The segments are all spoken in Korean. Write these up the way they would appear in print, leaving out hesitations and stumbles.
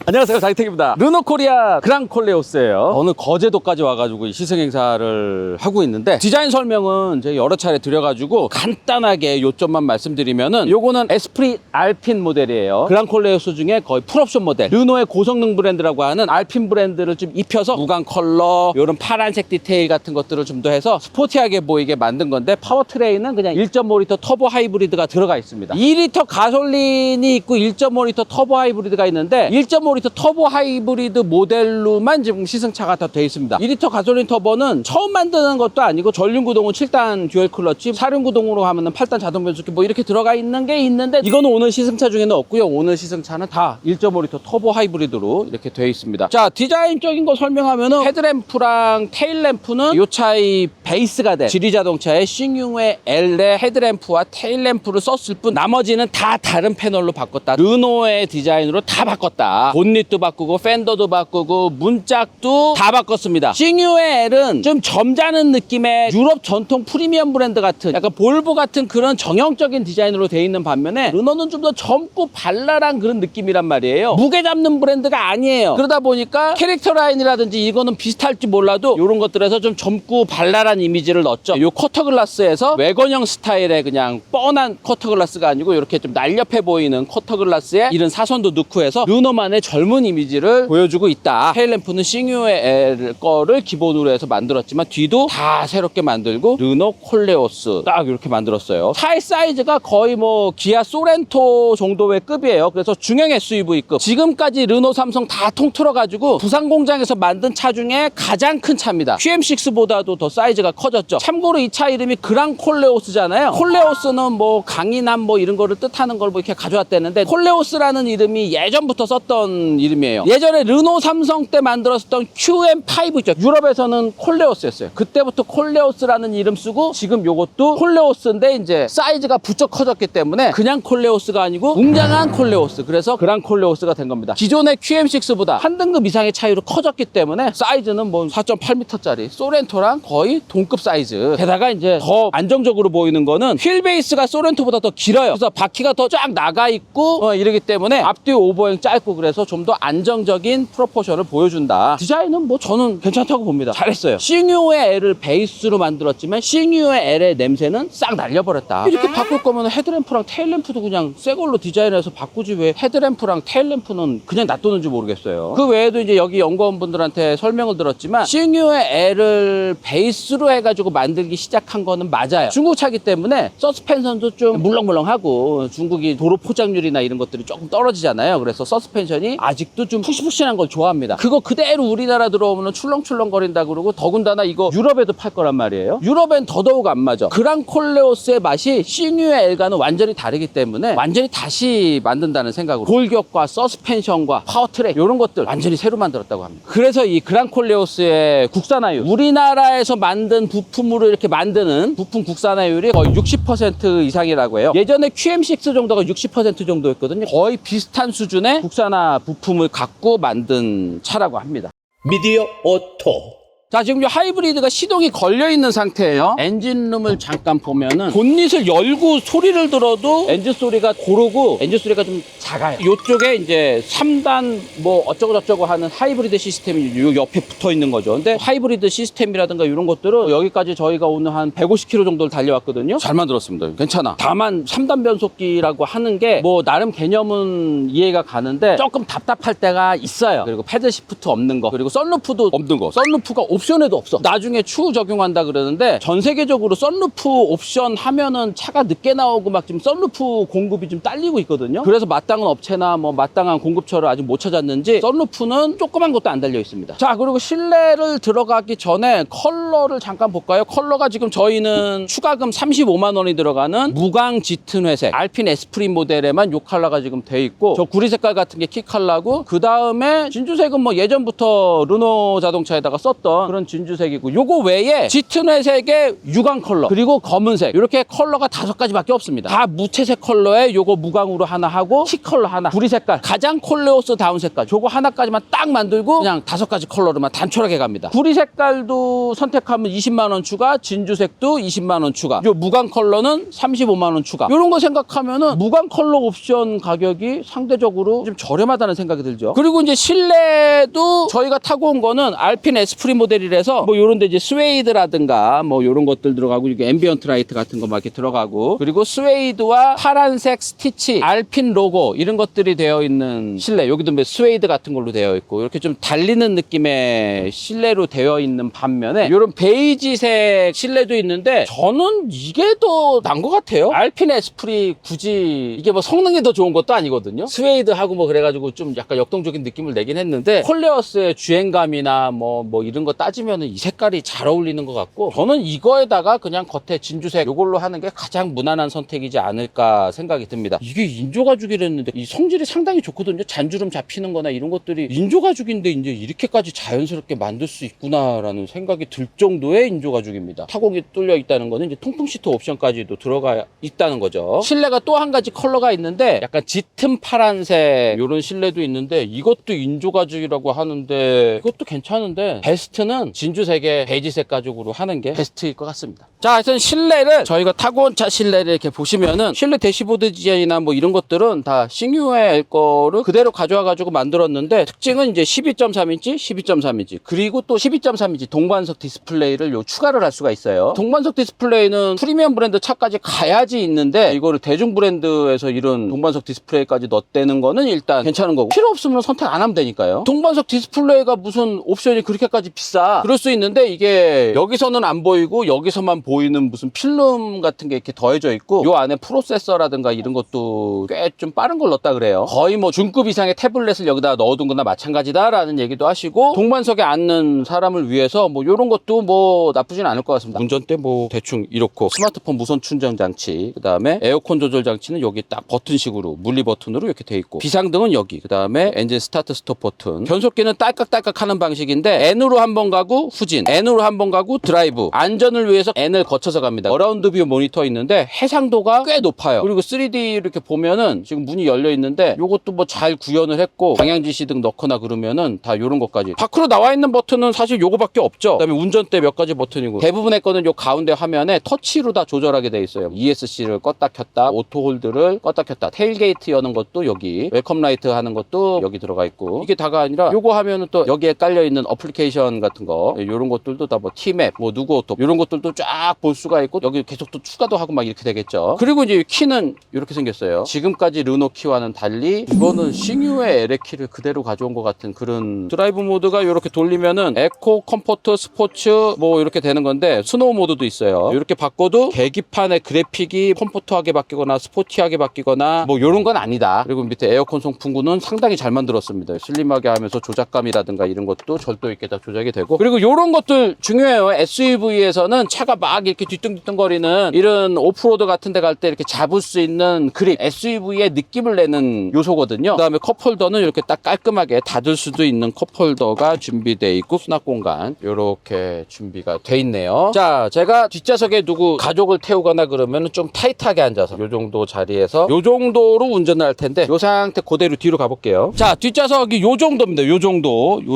안녕하세요, 장희택입니다. 르노코리아 그랑콜레오스예요. 어느 거제도까지 와가지고 시승 행사를 하고 있는데 디자인 설명은 제가 여러 차례 드려가지고 간단하게 요점만 말씀드리면은 요거는 에스프리 알핀 모델이에요. 그랑콜레오스 중에 거의 풀옵션 모델, 르노의 고성능 브랜드라고 하는 알핀 브랜드를 좀 입혀서 무광 컬러, 요런 파란색 디테일 같은 것들을 좀 더 해서 스포티하게 보이게 만든 건데, 파워트레인은 그냥 1.5L 터보 하이브리드가 들어가 있습니다. 2L 가솔린이 있고 1.5L 터보 하이브리드가 있는데 1.5L 터보 하이브리드 모델로만 지금 시승차가 다 돼 있습니다. 2L 가솔린 터보는 처음 만드는 것도 아니고 전륜구동은 7단 듀얼 클러치, 4륜구동으로 하면은 8단 자동 변속기 뭐 이렇게 들어가 있는 게 있는데, 이거는 오늘 시승차 중에는 없고요. 오늘 시승차는 다 1.5L 터보 하이브리드로 이렇게 돼 있습니다. 자, 디자인적인 거 설명하면은 헤드램프랑 테일램프는 이 차의 베이스가 된 지리자동차의 싱유의 L의 헤드램프와 테일램프를 썼을 뿐 나머지는 다 다른 패널로 바꿨다. 르노의 디자인으로 다 바꿨다. 본닛도 바꾸고 팬더도 바꾸고 문짝도 다 바꿨습니다. 싱유의 L은 좀 점잖은 느낌의 유럽 전통 프리미엄 브랜드 같은, 약간 볼보 같은 그런 정형적인 디자인으로 돼 있는 반면에 르노는 좀 더 젊고 발랄한 그런 느낌이란 말이에요. 무게 잡는 브랜드가 아니에요. 그러다 보니까 캐릭터 라인이라든지 이거는 비슷할지 몰라도 이런 것들에서 좀 젊고 발랄한 이미지를 넣었죠. 요 쿼터 글라스에서 외건형 스타일의 그냥 뻔한 쿼터 글라스가 아니고 이렇게 좀 날렵해 보이는 쿼터 글라스에 이런 사선도 넣고 해서 르노만의 젊은 이미지를 보여주고 있다. 테일램프는 싱유의 L 거를 기본으로 해서 만들었지만 뒤도 다 새롭게 만들고 르노 콜레오스 딱 이렇게 만들었어요. 차의 사이즈가 거의 뭐 기아 소렌토 정도의 급이에요. 그래서 중형 SUV급. 지금까지 르노, 삼성 다 통틀어 가지고 부산 공장에서 만든 차 중에 가장 큰 차입니다. QM6보다도 더 사이즈가 커졌죠. 참고로 이 차 이름이 그랑콜레오스잖아요. 콜레오스는 뭐 강인함 뭐 이런 거를 뜻하는 걸 뭐 이렇게 가져왔다는데, 콜레오스라는 이름이 예전부터 썼던 이름이에요. 예전에 르노, 삼성 때 만들었던 QM5 있죠. 유럽에서는 콜레오스였어요. 그때부터 콜레오스라는 이름 쓰고 지금 요것도 콜레오스인데 이제 사이즈가 부쩍 커졌기 때문에 그냥 콜레오스가 아니고 웅장한 콜레오스. 그래서 그랑콜레오스가 된 겁니다. 기존의 QM6보다 한 등급 이상의 차이로 커졌기 때문에 사이즈는 뭐 4.8m짜리 소렌토랑 거의 동급 사이즈. 게다가 이제 더 안정적으로 보이는 거는 휠 베이스가 소렌토보다 더 길어요. 그래서 바퀴가 더 쫙 나가 있고 이러기 때문에 앞뒤 오버행 짧고, 그래서 좀 더 안정적인 프로포션을 보여준다. 디자인은 뭐 저는 괜찮다고 봅니다. 잘했어요. 싱유의 L을 베이스로 만들었지만 싱유의 L의 냄새는 싹 날려버렸다. 이렇게 바꿀 거면 헤드램프랑 테일램프도 그냥 새 걸로 디자인해서 바꾸지 왜 헤드램프랑 테일램프는 그냥 놔두는지 모르겠어요. 그 외에도 이제 여기 연구원분들한테 설명을 들었지만 싱유의 L을 베이스로 해가지고 만들기 시작한 거는 맞아요. 중국 차기 때문에 서스펜션도 좀 물렁물렁하고, 중국이 도로 포장률이나 이런 것들이 조금 떨어지잖아요. 그래서 서스펜션이 아직도 좀 푸신푸신한 걸 좋아합니다. 그거 그대로 우리나라 들어오면 출렁출렁거린다 그러고, 더군다나 이거 유럽에도 팔 거란 말이에요. 유럽엔 더더욱 안 맞아. 그랑콜레오스의 맛이 싱유의 L과는 완전히 다르기 때문에 완전히 다시 만든다는 생각으로 골격과 서스펜션과 파워트랙 이런 것들 완전히 새로 만들었다고 합니다. 그래서 이 그랑콜레오스의 국산화율, 우리나라에서 만든 부품으로 이렇게 만드는 부품 국산화율이 거의 60% 이상이라고 해요. 예전에 QM6 정도가 60% 정도였거든요. 거의 비슷한 수준의 국산화 부품을 갖고 만든 차라고 합니다. 미디어 오토. 자, 지금 이 하이브리드가 시동이 걸려있는 상태예요. 엔진룸을 잠깐 보면은 본닛을 열고 소리를 들어도 엔진 소리가 고르고 엔진 소리가 좀 작아요. 이쪽에 이제 3단 뭐 어쩌고저쩌고 하는 하이브리드 시스템이 요 옆에 붙어 있는 거죠. 근데 하이브리드 시스템이라든가 이런 것들은 여기까지 저희가 오늘 한 150km 정도를 달려왔거든요. 잘 만들었습니다. 괜찮아. 다만 3단 변속기라고 하는 게 뭐 나름 개념은 이해가 가는데 조금 답답할 때가 있어요. 그리고 패들 시프트 없는 거, 그리고 썬루프도 없는 거. 썬루프가 옵션에도 없어. 나중에 추후 적용한다 그러는데 전 세계적으로 썬루프 옵션 하면은 차가 늦게 나오고 막 지금 썬루프 공급이 좀 딸리고 있거든요. 그래서 마땅한 업체나 뭐 마땅한 공급처를 아직 못 찾았는지 썬루프는 조그만 것도 안 달려 있습니다. 자, 그리고 실내를 들어가기 전에 컬러를 잠깐 볼까요? 컬러가 지금 저희는 추가금 35만 원이 들어가는 무광 짙은 회색 알핀 에스프리 모델에만 요 컬러가 지금 돼 있고, 저 구리 색깔 같은 게 키 컬러고, 그 다음에 진주색은 뭐 예전부터 르노 자동차에다가 썼던 있던 그런 진주색이고, 요거 외에 짙은 회색의 유광 컬러, 그리고 검은색, 이렇게 컬러가 5가지밖에 없습니다. 다 무채색 컬러에 요거 무광으로 하나 하고 티 컬러 하나, 구리 색깔, 가장 콜레오스 다운 색깔, 요거 하나까지만 딱 만들고 그냥 5가지 컬러로만 단촐하게 갑니다. 구리 색깔도 선택하면 20만원 추가, 진주색도 20만원 추가, 요 무광 컬러는 35만원 추가. 요런 거 생각하면은 무광 컬러 옵션 가격이 상대적으로 좀 저렴하다는 생각이 들죠. 그리고 이제 실내도 저희가 타고 온 거는 알핀 에스프리 모델이라서 뭐 요런 데 이제 스웨이드라든가 뭐 요런 것들 들어가고, 이게 앰비언트 라이트 같은 거 막 이렇게 들어가고, 그리고 스웨이드와 파란색 스티치, 알핀 로고 이런 것들이 되어 있는 실내, 여기도 뭐 스웨이드 같은 걸로 되어 있고, 이렇게 좀 달리는 느낌의 실내로 되어 있는 반면에 요런 베이지색 실내도 있는데, 저는 이게 더 난 것 같아요. 알핀 에스프리 굳이 이게 뭐 성능이 더 좋은 것도 아니거든요. 스웨이드하고 뭐 그래가지고 좀 약간 역동적인 느낌을 내긴 했는데, 콜레어스의 주행감이나 뭐 이런 거 따지면은 이 색깔이 잘 어울리는 것 같고, 저는 이거에다가 그냥 겉에 진주색 요걸로 하는 게 가장 무난한 선택이지 않을까 생각이 듭니다. 이게 인조가죽이랬는데 이 성질이 상당히 좋거든요. 잔주름 잡히는 거나 이런 것들이 인조가죽인데 이제 이렇게까지 자연스럽게 만들 수 있구나라는 생각이 들 정도의 인조가죽입니다. 타공이 뚫려 있다는 거는 이제 통풍 시트 옵션까지도 들어가 있다는 거죠. 실내가 또 한 가지 컬러가 있는데, 약간 짙은 파란색 요런 실내도 있는데, 이것도 인조가죽이라고 하는데 이것도 괜찮은데 베스트는 진주색의 베이지색 가죽으로 하는 게 베스트일 것 같습니다. 자, 하여튼 실내를 저희가 타고 온 차 실내를 이렇게 보시면은 실내 대시보드 디자인이나 뭐 이런 것들은 다 싱유의 거를 그대로 가져와 가지고 만들었는데, 특징은 이제 12.3인치, 12.3인치, 그리고 또 12.3인치 동반석 디스플레이를 요 추가를 할 수가 있어요. 동반석 디스플레이는 프리미엄 브랜드 차까지 가야지 있는데, 이거를 대중 브랜드에서 이런 동반석 디스플레이까지 넣었다는 거는 일단 괜찮은 거고, 필요 없으면 선택 안 하면 되니까요. 동반석 디스플레이가 무슨 옵션이 그렇게까지 비싸? 그럴 수 있는데, 이게 여기서는 안 보이고 여기서만 보이는 무슨 필름 같은 게 이렇게 더해져 있고, 요 안에 프로세서라든가 이런 것도 꽤 좀 빠른 걸 넣었다 그래요. 거의 뭐 중급 이상의 태블릿을 여기다 넣어둔 거나 마찬가지다라는 얘기도 하시고, 동반석에 앉는 사람을 위해서 뭐 요런 것도 뭐 나쁘진 않을 것 같습니다. 운전대 뭐 대충 이렇고, 스마트폰 무선 충전 장치, 그 다음에 에어컨 조절 장치는 여기 딱 버튼식으로 물리 버튼으로 이렇게 돼 있고, 비상등은 여기, 그 다음에 엔진 스타트 스톱 버튼, 변속기는 딸깍딸깍 하는 방식인데 N으로 한번 가고 후진, N으로 한번 가고 드라이브, 안전을 위해서 N을 거쳐서 갑니다. 어라운드 뷰 모니터 있는데 해상도가 꽤 높아요. 그리고 3D 이렇게 보면은 지금 문이 열려 있는데, 요것도 뭐 잘 구현을 했고, 방향 지시등 넣거나 그러면은 다 요런 것까지. 밖으로 나와 있는 버튼은 사실 요거밖에 없죠. 그 다음에 운전대 몇 가지 버튼이고, 대부분의 거는 요 가운데 화면에 터치로 다 조절하게 돼 있어요. ESC를 껐다 켰다, 오토 홀드를 껐다 켰다, 테일게이트 여는 것도 여기, 웰컴 라이트 하는 것도 여기 들어가 있고, 이게 다가 아니라 요거 하면은 또 여기에 깔려 있는 어플리케이션 같은 거, 요런 것들도 다 뭐 티맵, 뭐 누구 오토, 요런 것들도 쫙 볼 수가 있고, 여기 계속 또 추가도 하고 막 이렇게 되겠죠. 그리고 이제 키는 이렇게 생겼어요. 지금까지 르노 키와는 달리 이거는 싱유의 LA 키를 그대로 가져온 것 같은 그런, 드라이브 모드가 이렇게 돌리면은 에코, 컴포트, 스포츠 뭐 이렇게 되는 건데, 스노우 모드도 있어요. 이렇게 바꿔도 계기판의 그래픽이 컴포트하게 바뀌거나 스포티하게 바뀌거나 뭐 이런 건 아니다. 그리고 밑에 에어컨 송풍구는 상당히 잘 만들었습니다. 슬림하게 하면서 조작감이라든가 이런 것도 절도 있게 다 조작이 되고, 그리고 이런 것들 중요해요. SUV에서는 차가 막 이렇게 뒤뚱뒤뚱거리는 이런 오프로드 같은 데 갈 때 이렇게 잡을 수 있는 그립, SUV의 느낌을 내는 요소거든요. 그 다음에 컵홀더는 이렇게 딱 깔끔하게 닫을 수도 있는 컵홀더가 준비되어 있고, 수납 공간 이렇게 준비가 돼 있네요. 자, 제가 뒷좌석에 누구 가족을 태우거나 그러면 좀 타이트하게 앉아서 요 정도 자리에서 요 정도로 운전을 할 텐데, 요 상태 그대로 뒤로 가볼게요. 자, 뒷좌석이 요 정도입니다. 요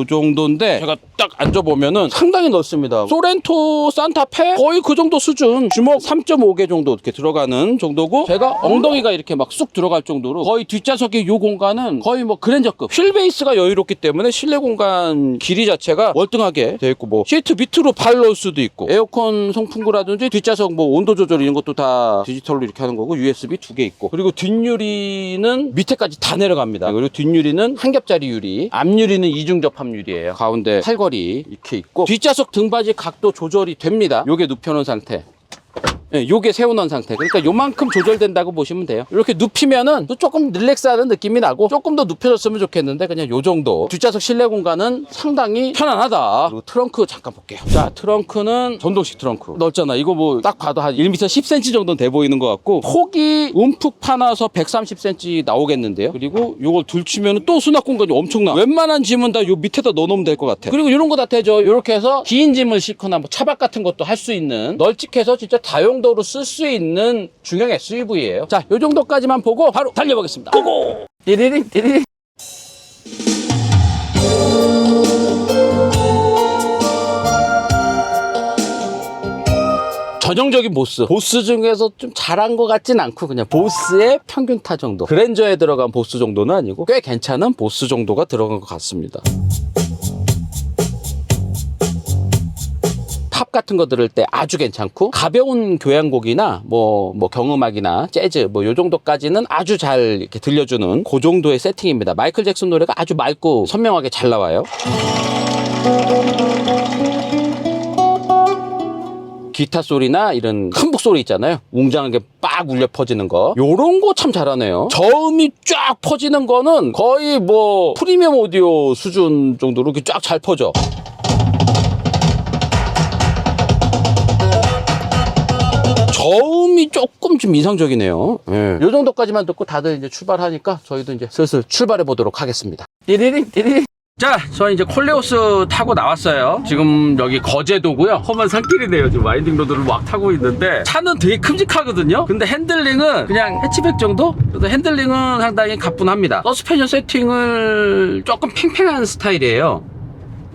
정도인데, 제가 딱 앉아보면은 상당히 넓습니다. 소렌토 산타페 거의 그 정도 수준, 주먹 3.5개 정도 이렇게 들어가는 정도고, 제가 엉덩이가 이렇게 막 쑥 들어갈 정도로 거의 뒷좌석의 요 공간은 거의 뭐 그랜저급. 휠 베이스가 여유롭기 때문에 실내 공간 길이 자체가 월등하게 돼 있고, 뭐 시트 밑으로 발 넣을 수도 있고, 에어컨 송풍구라든지 뒷좌석 뭐 온도 조절 이런 것도 다 디지털로 이렇게 하는 거고, USB 2개 있고, 그리고 뒷유리는 밑에까지 다 내려갑니다. 그리고 뒷유리는 한 겹짜리 유리, 앞유리는 이중 접합 유리예요. 가운데 팔걸이 이렇게 있고, 뒷좌석 등받이 각도 조절이 됩니다. 요게 눕혀놓은 상태. 예, 요게 세워놓은 상태. 그러니까 요만큼 조절된다고 보시면 돼요. 이렇게 눕히면은 또 조금 릴렉스하는 느낌이 나고 조금 더 눕혀졌으면 좋겠는데 그냥 요 정도. 뒷좌석 실내 공간은 상당히 편안하다. 그리고 트렁크 잠깐 볼게요. 자, 트렁크는 전동식 트렁크 넓잖아. 이거 뭐 딱 봐도 한 1m 10cm 정도는 돼 보이는 것 같고 폭이 움푹 파놔서 130cm 나오겠는데요. 그리고 요걸 둘치면 또 수납 공간이 엄청나. 웬만한 짐은 다 요 밑에다 넣어놓으면 될 것 같아. 그리고 이런 거 다 되죠. 이렇게 해서 긴 짐을 싣거나 뭐 차박 같은 것도 할 수 있는 널찍해서 진짜 다용도로 쓸 수 있는 중형 SUV예요. 자, 요 정도까지만 보고 바로 달려보겠습니다. 고고! 띠리링 띠리링. 전형적인 보스 중에서 좀 잘한 것 같진 않고 그냥 보스의 평균타 정도. 그랜저에 들어간 보스 정도는 아니고 꽤 괜찮은 보스 정도가 들어간 것 같습니다. 팝 같은 거 들을 때 아주 괜찮고 가벼운 교향곡이나 뭐 경음악이나 재즈 뭐 요 정도까지는 아주 잘 이렇게 들려주는 그 정도의 세팅입니다. 마이클 잭슨 노래가 아주 맑고 선명하게 잘 나와요. 기타 소리나 이런 흠북 소리 있잖아요. 웅장하게 빡 울려 퍼지는 거. 요런 거 참 잘하네요. 저음이 쫙 퍼지는 거는 거의 뭐 프리미엄 오디오 수준 정도로 이렇게 쫙 잘 퍼져. 저음이 조금 좀 인상적이네요. 예. 요 정도까지만 듣고 다들 이제 출발하니까 저희도 이제 슬슬 출발해 보도록 하겠습니다. 띠리링 띠리링. 자, 저는 이제 콜레오스 타고 나왔어요. 지금 여기 거제도고요. 험한 산길이네요. 지금 와인딩 로드를 막 타고 있는데 차는 되게 큼직하거든요. 근데 핸들링은 그냥 해치백 정도? 그래서 핸들링은 상당히 가뿐합니다. 서스펜션 세팅을 조금 팽팽한 스타일이에요.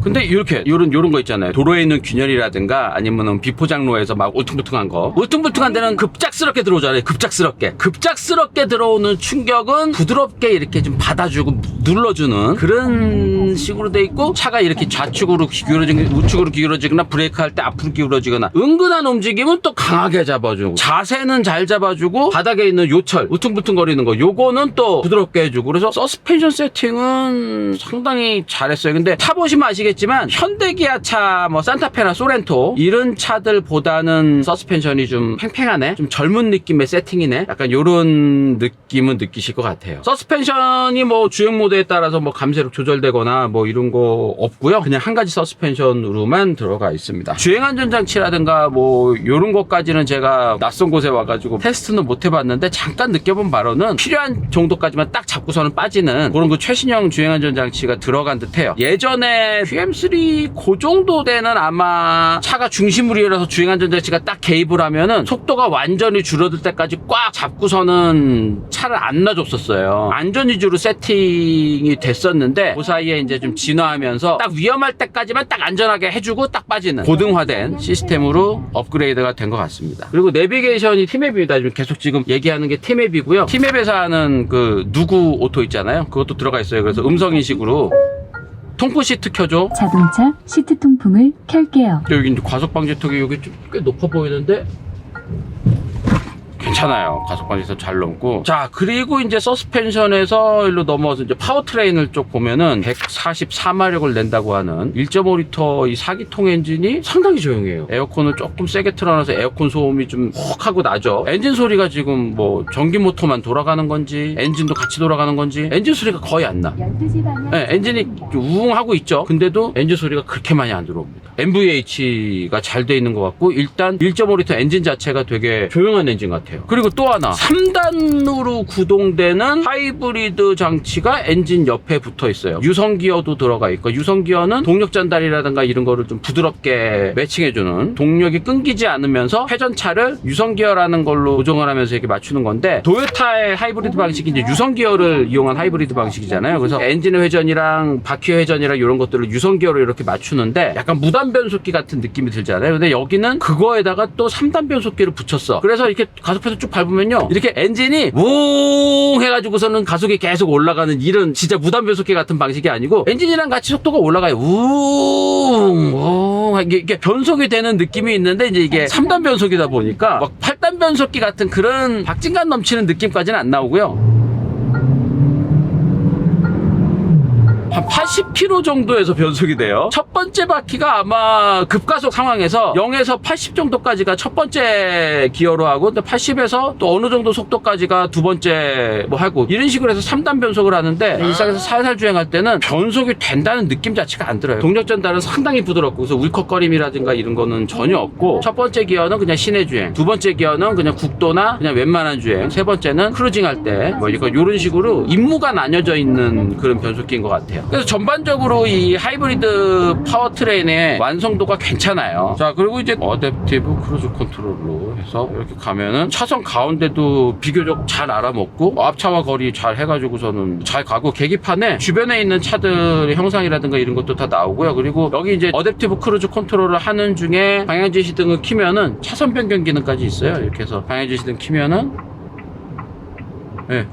근데 이렇게 요런 거 있잖아요. 도로에 있는 균열이라든가 아니면은 비포장로에서 막 울퉁불퉁한 거. 울퉁불퉁한 데는 급작스럽게 들어오잖아요. 급작스럽게 들어오는 충격은 부드럽게 이렇게 좀 받아주고 눌러주는 그런 식으로 돼 있고, 차가 이렇게 좌측으로 기울어지거나 우측으로 기울어지거나 브레이크할 때 앞으로 기울어지거나 은근한 움직임은 또 강하게 잡아주고, 자세는 잘 잡아주고, 바닥에 있는 요철 울퉁불퉁거리는 거 요거는 또 부드럽게 해주고. 그래서 서스펜션 세팅은 상당히 잘했어요. 근데 타보시면 아시겠지만 현대기아차 뭐 산타페나 소렌토 이런 차들보다는 서스펜션이 좀 팽팽하네, 좀 젊은 느낌의 세팅이네, 약간 요런 느낌은 느끼실 것 같아요. 서스펜션이 뭐 주행 모드에 따라서 뭐 감쇄로 조절되거나 뭐 이런 거 없고요. 그냥 한 가지 서스펜션으로만 들어가 있습니다. 주행 안전장치라든가 뭐 요런 것까지는 제가 낯선 곳에 와가지고 테스트는 못 해봤는데 잠깐 느껴본 바로는 필요한 정도까지만 딱 잡고서는 빠지는 그런 그 최신형 주행 안전장치가 들어간 듯해요. 예전에 QM3 그 정도 되는 아마 차가 중심으로라서 주행 안전장치가 딱 개입을 하면은 속도가 완전히 줄어들 때까지 꽉 잡고서는 차를 안 놔줬었어요. 안전 위주로 세팅이 됐었는데 그 사이에 이제 좀 진화하면서 딱 위험할 때까지만 딱 안전하게 해주고 딱 빠지는 고등화된 시스템으로 업그레이드가 된 것 같습니다. 그리고 내비게이션이 T맵입니다. 계속 지금 얘기하는 게 T맵이고요. T맵에서 하는 그 누구 오토 있잖아요. 그것도 들어가 있어요. 그래서 음성인식으로 통풍 시트 켜줘. 자동차 시트 통풍을 켤게요. 여기 이제 과속 방지턱이 여기 좀 꽤 높아 보이는데 괜찮아요. 과속 방지턱 잘 넘고. 자, 그리고 이제 서스펜션에서 일로 넘어와서 이제 파워트레인을 쪽 보면은 144마력을 낸다고 하는 1.5L 이 4기통 엔진이 상당히 조용해요. 에어컨을 조금 세게 틀어놔서 에어컨 소음이 좀 혹하고 나죠. 엔진 소리가 지금 뭐 전기 모터만 돌아가는 건지 엔진도 같이 돌아가는 건지 엔진 소리가 거의 안 나. 12시 방향. 네, 엔진이 우웅하고 있죠. 근데도 엔진 소리가 그렇게 많이 안 들어옵니다. MVH가 잘 돼 있는 것 같고, 일단 1.5L 엔진 자체가 되게 조용한 엔진 같아요. 그리고 또 하나, 3단으로 구동되는 하이브리드 장치가 엔진 옆에 붙어 있어요. 유성기어도 들어가 있고, 유성기어는 동력 전달이라든가 이런 거를 좀 부드럽게 매칭해주는, 동력이 끊기지 않으면서 회전차를 유성기어라는 걸로 조정을 하면서 이렇게 맞추는 건데, 도요타의 하이브리드 방식이 이제 유성기어를 이용한 하이브리드 방식이잖아요. 그래서 엔진의 회전이랑 바퀴의 회전이랑 이런 것들을 유성기어로 이렇게 맞추는데 약간 무단 변속기 같은 느낌이 들잖아요. 근데 여기는 그거에다가 또 3단 변속기를 붙였어. 그래서 이렇게 가속해서 쭉 밟으면요, 이렇게 엔진이 웅 해가지고서는 가속이 계속 올라가는 이런 진짜 무단 변속기 같은 방식이 아니고 엔진이랑 같이 속도가 올라가요. 웅 이게 변속이 되는 느낌이 있는데, 이제 이게 3단 변속이다 보니까 막 8단 변속기 같은 그런 박진감 넘치는 느낌까지는 안 나오고요. 한 한 80km 정도에서 변속이 돼요. 첫 번째 바퀴가 아마 급가속 상황에서 0에서 80 정도까지가 첫 번째 기어로 하고 80에서 또 어느 정도 속도까지가 두 번째 뭐 하고 이런 식으로 해서 3단 변속을 하는데 일상에서 살살 주행할 때는 변속이 된다는 느낌 자체가 안 들어요. 동력 전달은 상당히 부드럽고 그래서 울컥거림이라든가 이런 거는 전혀 없고 첫 번째 기어는 그냥 시내 주행, 두 번째 기어는 그냥 국도나 그냥 웬만한 주행, 세 번째는 크루징 할 때 뭐 이런 식으로 임무가 나뉘어져 있는 그런 변속기인 것 같아요. 그래서 전반적으로 이 하이브리드 파워트레인의 완성도가 괜찮아요. 자, 그리고 이제 어댑티브 크루즈 컨트롤로 해서 이렇게 가면은 차선 가운데도 비교적 잘 알아먹고 앞차와 거리 잘 해가지고서는 잘 가고 계기판에 주변에 있는 차들의 형상이라든가 이런 것도 다 나오고요. 그리고 여기 이제 어댑티브 크루즈 컨트롤을 하는 중에 방향지시등을 키면은 차선 변경 기능까지 있어요. 이렇게 해서 방향지시등 키면은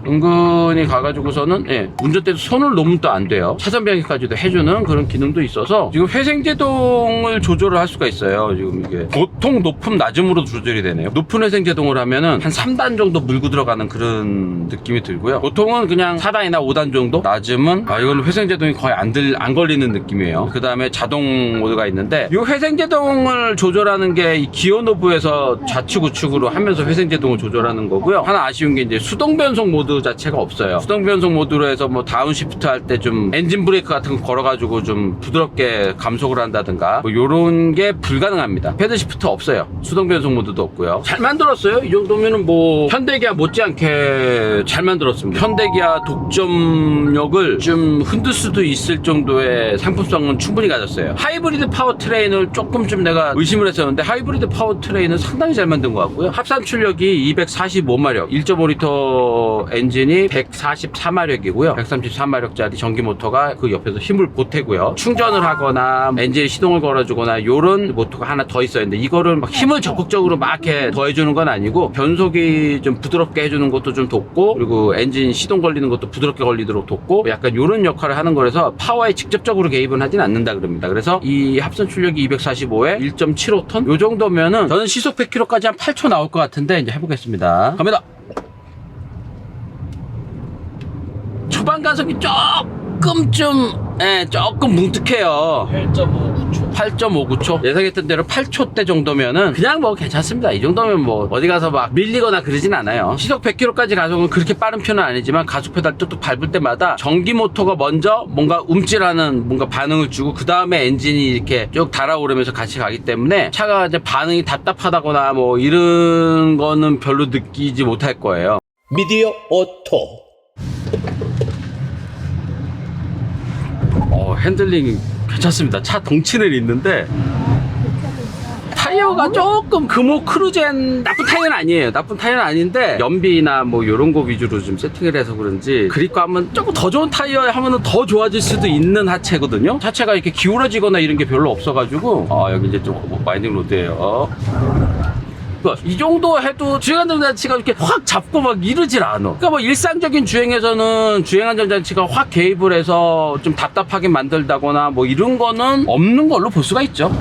은근히 가가지고서는 운전대도 손을 놓으면 또 안 돼요. 차선 변경까지도 해주는 그런 기능도 있어서 지금 회생제동을 조절을 할 수가 있어요. 지금 이게 보통 높음 낮음으로 조절이 되네요. 높은 회생제동을 하면은 한 3단 정도 물고 들어가는 그런 느낌이 들고요. 보통은 그냥 4단이나 5단 정도, 낮음은 이건 회생제동이 거의 안 걸리는 느낌이에요. 그 다음에 자동 모드가 있는데 이 회생제동을 조절하는 게 이 기어 노브에서 좌측 우측으로 하면서 회생제동을 조절하는 거고요. 하나 아쉬운 게 이제 수동 변속 모드 자체가 없어요. 수동 변속 모드로 해서 뭐 다운시프트 할 때 좀 엔진 브레이크 같은 거 걸어가지고 좀 부드럽게 감속을 한다든가 뭐 요런 게 불가능합니다. 패드 시프트 없어요. 수동 변속 모드도 없고요. 잘 만들었어요. 이 정도면은 뭐 현대기아 못지않게 잘 만들었습니다. 현대기아 독점력을 좀 흔들 수도 있을 정도의 상품성은 충분히 가졌어요. 하이브리드 파워트레인을 조금 좀 내가 의심을 했었는데 하이브리드 파워트레인은 상당히 잘 만든 것 같고요. 합산 출력이 245마력, 1.5L 엔진이 144마력이고요. 134마력짜리 전기 모터가 그 옆에서 힘을 보태고요. 충전을 하거나 엔진 시동을 걸어주거나 요런 모터가 하나 더 있어야 하는데 이거를 막 힘을 적극적으로 막 이렇게 더해주는 건 아니고 변속이 좀 부드럽게 해주는 것도 좀 돕고 그리고 엔진 시동 걸리는 것도 부드럽게 걸리도록 돕고 약간 요런 역할을 하는 거라서 파워에 직접적으로 개입은 하진 않는다 그럽니다. 그래서 이 합산 출력이 245에 1.75톤 요 정도면은 저는 시속 100km까지 한 8초 나올 것 같은데 이제 해보겠습니다. 갑니다. 초반 가속이 조금 뭉툭해요. 8.59초. 예상했던 대로 8초대 정도면은 그냥 뭐 괜찮습니다. 이 정도면 뭐 어디 가서 막 밀리거나 그러진 않아요. 시속 100km까지 가속은 그렇게 빠른 편은 아니지만 가속 페달 뚝뚝 밟을 때마다 전기 모터가 먼저 뭔가 움찔하는 뭔가 반응을 주고 그 다음에 엔진이 이렇게 쭉 달아오르면서 같이 가기 때문에 차가 이제 반응이 답답하다거나 뭐 이런 거는 별로 느끼지 못할 거예요. 미디어 오토. 핸들링 괜찮습니다. 차 덩치는 있는데 타이어가 조금 금호 크루젠 나쁜 타이어는 아니에요. 나쁜 타이어는 아닌데 연비나 뭐 이런 거 위주로 좀 세팅을 해서 그런지 그립감은 조금 더 좋은 타이어에 하면은 더 좋아질 수도 있는 하체거든요. 하체가 이렇게 기울어지거나 이런 게 별로 없어가지고 여기 이제 좀 와인딩 로드예요. 이 정도 해도 주행안전장치가 이렇게 확 잡고 막 이러질 않아. 그러니까 뭐 일상적인 주행에서는 주행안전장치가 확 개입을 해서 좀 답답하게 만들다거나 뭐 이런 거는 없는 걸로 볼 수가 있죠.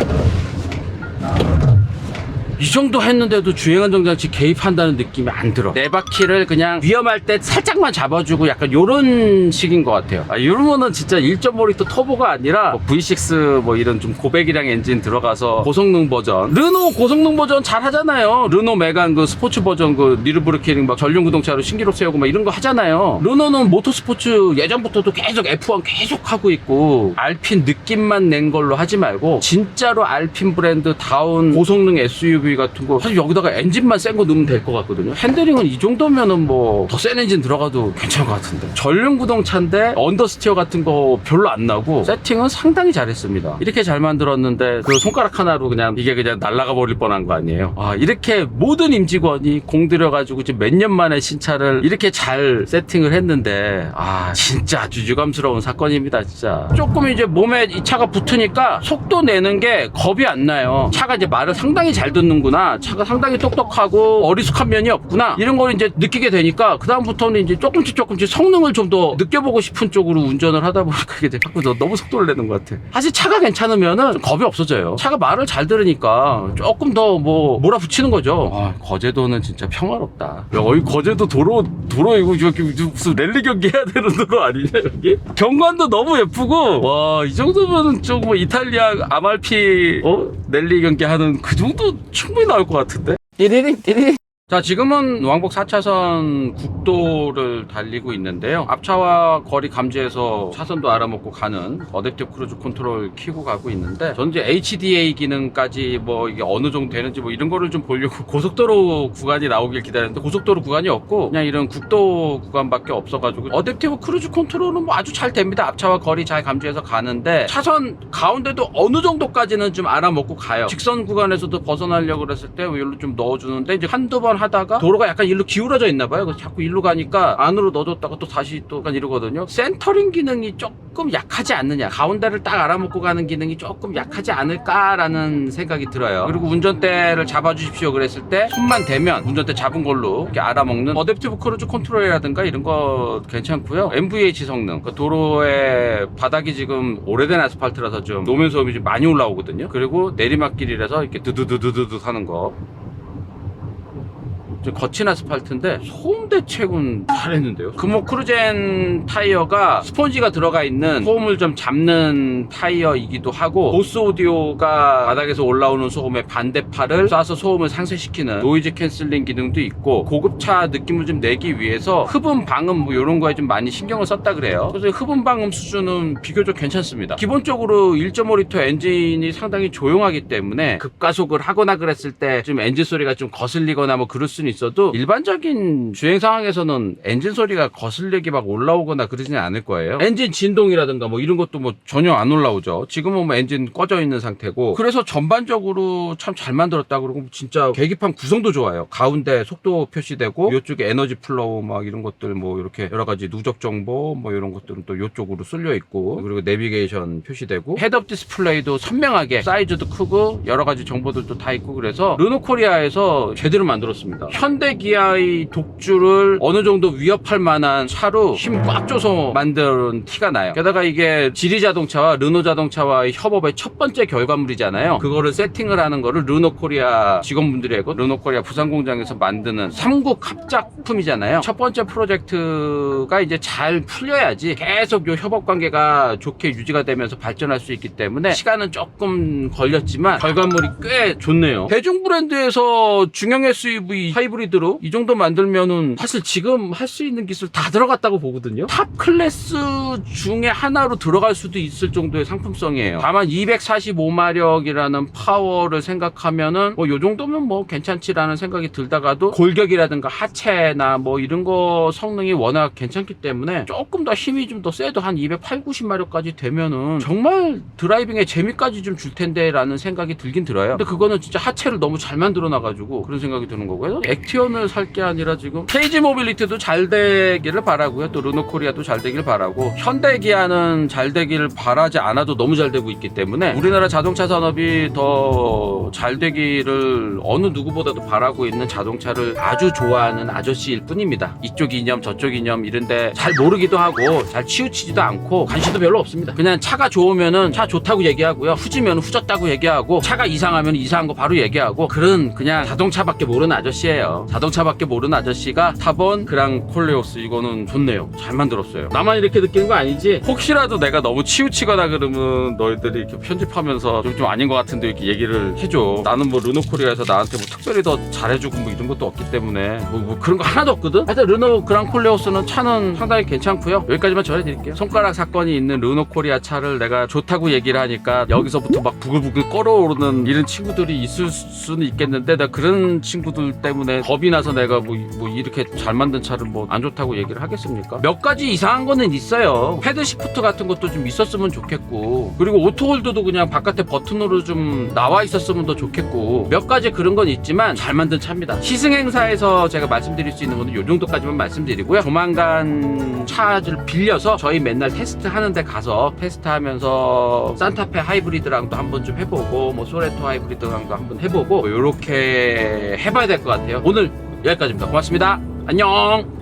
이 정도 했는데도 주행안전장치 개입한다는 느낌이 안 들어. 네 바퀴를 그냥 위험할 때 살짝만 잡아주고 약간 요런 식인 것 같아요. 이러면은 진짜 1.5L 터보가 아니라 뭐 V6 뭐 이런 좀 고배기량 엔진 들어가서 고성능 버전, 르노 고성능 버전 잘 하잖아요. 르노 메간 그 스포츠 버전 그 니르부르케링 막 전륜구동차로 신기록 세우고 막 이런 거 하잖아요. 르노는 모터스포츠 예전부터도 계속 F1 계속 하고 있고 알핀 느낌만 낸 걸로 하지 말고 진짜로 알핀 브랜드 다운 고성능 SUV 같은 거 사실 여기다가 엔진만 센 거 넣으면 될 것 같거든요. 핸들링은 이 정도면은 뭐 더 센 엔진 들어가도 괜찮을 것 같은데 전륜구동차인데 언더스티어 같은 거 별로 안 나고 세팅은 상당히 잘했습니다. 이렇게 잘 만들었는데 그 손가락 하나로 그냥 이게 그냥 날아가 버릴 뻔한 거 아니에요. 이렇게 모든 임직원이 공들여가지고 지금 몇 년 만에 신차를 이렇게 잘 세팅을 했는데 진짜 아주 유감스러운 사건입니다. 진짜 조금 이제 몸에 이 차가 붙으니까 속도 내는 게 겁이 안 나요. 차가 이제 말을 상당히 잘 듣는 되는구나, 차가 상당히 똑똑하고 어리숙한 면이 없구나, 이런 걸 이제 느끼게 되니까 그 다음부터는 이제 조금씩 성능을 좀 더 느껴보고 싶은 쪽으로 운전을 하다 보니까 이게 자꾸 너무 속도를 내는 것 같아. 사실 차가 괜찮으면은 좀 겁이 없어져요. 차가 말을 잘 들으니까 조금 더 뭐 몰아붙이는 거죠. 아, 거제도는 진짜 평화롭다. 야, 이 거제도 도로 이거 무슨 랠리 경기 해야 되는 도로 아니냐 여기? 경관도 너무 예쁘고, 와, 이 정도면은 좀 뭐 이탈리아 아말피 랠리 경기 하는 그 정도 충분히 나올 것 같은데. 띠리링. 자, 지금은 왕복 4차선 국도를 달리고 있는데요. 앞차와 거리 감지해서 차선도 알아먹고 가는 어댑티브 크루즈 컨트롤 키고 가고 있는데, 저는 이제 HDA 기능까지 뭐 이게 어느 정도 되는지 뭐 이런 거를 좀 보려고 고속도로 구간이 나오길 기다렸는데 고속도로 구간이 없고 그냥 이런 국도 구간밖에 없어가지고, 어댑티브 크루즈 컨트롤은 뭐 아주 잘 됩니다. 앞차와 거리 잘 감지해서 가는데 차선 가운데도 어느 정도까지는 좀 알아먹고 가요. 직선 구간에서도 벗어나려고 그랬을 때 일로 좀 넣어주는데, 이제 한두 번 하다가 도로가 약간 일로 기울어져 있나 봐요. 그래서 자꾸 일로 가니까 안으로 넣어줬다가 또 다시 또 약간 이러거든요. 센터링 기능이 조금 약하지 않느냐, 가운데를 딱 알아먹고 가는 기능이 조금 약하지 않을까라는 생각이 들어요. 그리고 운전대를 잡아주십시오 그랬을 때 손만 대면 운전대 잡은 걸로 이렇게 알아먹는 어댑티브 크루즈 컨트롤이라든가 이런 거 괜찮고요. MVH 성능, 그 도로의 바닥이 지금 오래된 아스팔트라서 좀 노면 소음이 좀 많이 올라오거든요. 그리고 내리막길이라서 이렇게 드드드드드 하는 거, 좀 거친 아스팔트인데 소음 대책은 잘했는데요. 금호 크루젠 타이어가 스펀지가 들어가 있는 소음을 좀 잡는 타이어이기도 하고, 보스 오디오가 바닥에서 올라오는 소음의 반대파를 쏴서 소음을 상쇄시키는 노이즈 캔슬링 기능도 있고, 고급차 느낌을 좀 내기 위해서 흡음 방음 뭐 이런 거에 좀 많이 신경을 썼다 그래요. 그래서 흡음 방음 수준은 비교적 괜찮습니다. 기본적으로 1.5리터 엔진이 상당히 조용하기 때문에 급가속을 하거나 그랬을 때 좀 엔진 소리가 좀 거슬리거나 뭐 그럴 수는 있어도, 일반적인 주행 상황에서는 엔진 소리가 거슬리게 막 올라오거나 그러지는 않을 거예요. 엔진 진동이라든가 뭐 이런 것도 뭐 전혀 안 올라오죠. 지금은 뭐 엔진 꺼져 있는 상태고, 그래서 전반적으로 참 잘 만들었다. 그러고 진짜 계기판 구성도 좋아요. 가운데 속도 표시되고, 이쪽에 에너지 플로우 막 이런 것들 뭐 이렇게 여러 가지 누적 정보 뭐 이런 것들은 또 이쪽으로 쓸려 있고, 그리고 내비게이션 표시되고, 헤드업 디스플레이도 선명하게 사이즈도 크고 여러 가지 정보들도 다 있고, 그래서 르노 코리아에서 제대로 만들었습니다. 현대 기아의 독주를 어느 정도 위협할 만한 차로 힘 꽉 줘서 만든 티가 나요. 게다가 이게 지리 자동차와 르노 자동차와의 협업의 첫 번째 결과물이잖아요. 그거를 세팅을 하는 거를 르노 코리아 직원분들이 하고, 르노 코리아 부산 공장에서 만드는 3국 합작품이잖아요. 첫 번째 프로젝트가 이제 잘 풀려야지 계속 요 협업 관계가 좋게 유지가 되면서 발전할 수 있기 때문에 시간은 조금 걸렸지만 결과물이 꽤 좋네요. 대중 브랜드에서 중형 SUV 하이브리드로 이 정도 만들면은 사실 지금 할 수 있는 기술 다 들어갔다고 보거든요. 탑 클래스 중에 하나로 들어갈 수도 있을 정도의 상품성이에요. 다만 245마력이라는 파워를 생각하면은 뭐 요 정도면 뭐 괜찮지라는 생각이 들다가도, 골격이라든가 하체나 뭐 이런 거 성능이 워낙 괜찮기 때문에 조금 더 힘이 좀 더 세도 한 280마력까지 되면은 정말 드라이빙의 재미까지 좀 줄 텐데 라는 생각이 들긴 들어요. 근데 그거는 진짜 하체를 너무 잘 만들어 놔가지고 그런 생각이 드는 거고요. 액티온을 살 게 아니라 지금 KG 모빌리티도 잘 되기를 바라고요. 또 르노 코리아도 잘 되길 바라고, 현대 기아는 잘 되길 바라지 않아도 너무 잘 되고 있기 때문에 우리나라 자동차 산업이 더 잘 되기를 어느 누구보다도 바라고 있는 자동차를 아주 좋아하는 아저씨일 뿐입니다. 이쪽 이념 저쪽 이념 이런데 잘 모르기도 하고 잘 치우치지도 않고 관심도 별로 없습니다. 그냥 차가 좋으면은 차 좋다고 얘기하고요, 후지면 후졌다고 얘기하고, 차가 이상하면 이상한 거 바로 얘기하고, 그런 그냥 자동차밖에 모르는 아저씨예요. 자동차밖에 모르는 아저씨가 타본 그랑 콜레오스, 이거는 좋네요. 잘 만들었어요. 나만 이렇게 느끼는 거 아니지? 혹시라도 내가 너무 치우치거나 그러면 너희들이 이렇게 편집하면서 좀 아닌 것 같은데 이렇게 얘기를 해줘. 나는 뭐 르노 코리아에서 나한테 뭐 특별히 더 잘해주고 뭐 이런 것도 없기 때문에 뭐 그런 거 하나도 없거든. 하여튼 르노 그랑 콜레오스는 차는 상당히 괜찮고요. 여기까지만 전해드릴게요. 손가락 사건이 있는 르노 코리아 차를 내가 좋다고 얘기를 하니까 여기서부터 막 부글부글 끓어오르는 이런 친구들이 있을 수는 있겠는데, 나 그런 친구들 때문에 겁이 나서 내가 뭐 이렇게 잘 만든 차를 뭐 안 좋다고 얘기를 하겠습니까? 몇 가지 이상한 거는 있어요. 패드 시프트 같은 것도 좀 있었으면 좋겠고, 그리고 오토홀드도 그냥 바깥에 버튼으로 좀 나와 있었으면 더 좋겠고, 몇 가지 그런 건 있지만 잘 만든 차입니다. 시승행사에서 제가 말씀드릴 수 있는 거는 이 정도까지만 말씀드리고요. 조만간 차를 빌려서 저희 맨날 테스트 하는데 가서 테스트하면서 산타페 하이브리드랑도 한번 좀 해보고, 뭐 소레토 하이브리드랑도 한번 해보고, 이렇게 해봐야 될 것 같아요. 오늘 여기까지입니다. 고맙습니다. 안녕.